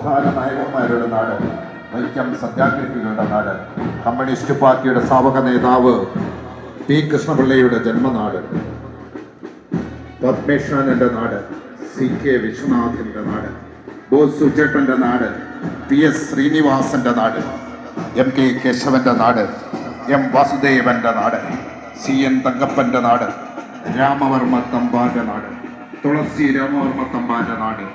പ്രധാന നായകന്മാരുടെ നാട്, വൈക്കം സത്യാഗ്രഹികളുടെ നാട്, കമ്മ്യൂണിസ്റ്റ് പാർട്ടിയുടെ സ്ഥാപക നേതാവ് പി കൃഷ്ണപിള്ളയുടെ ജന്മനാട്, പത്മേശ്വരന്റെ നാട്, സി കെ വിശ്വനാഥന്റെ നാട്, ബോസ് സുചേട്ടന്റെ നാട്, പി എസ് ശ്രീനിവാസന്റെ നാട്, എം കെ കേശവന്റെ നാട്, എം വാസുദേവന്റെ നാട്, സി എൻ തങ്കപ്പന്റെ നാട്, രാമവർമ്മ തമ്പാന്റെ നാട്, തുളസി രാമവർമ്മ തമ്പാന്റെ നാട്,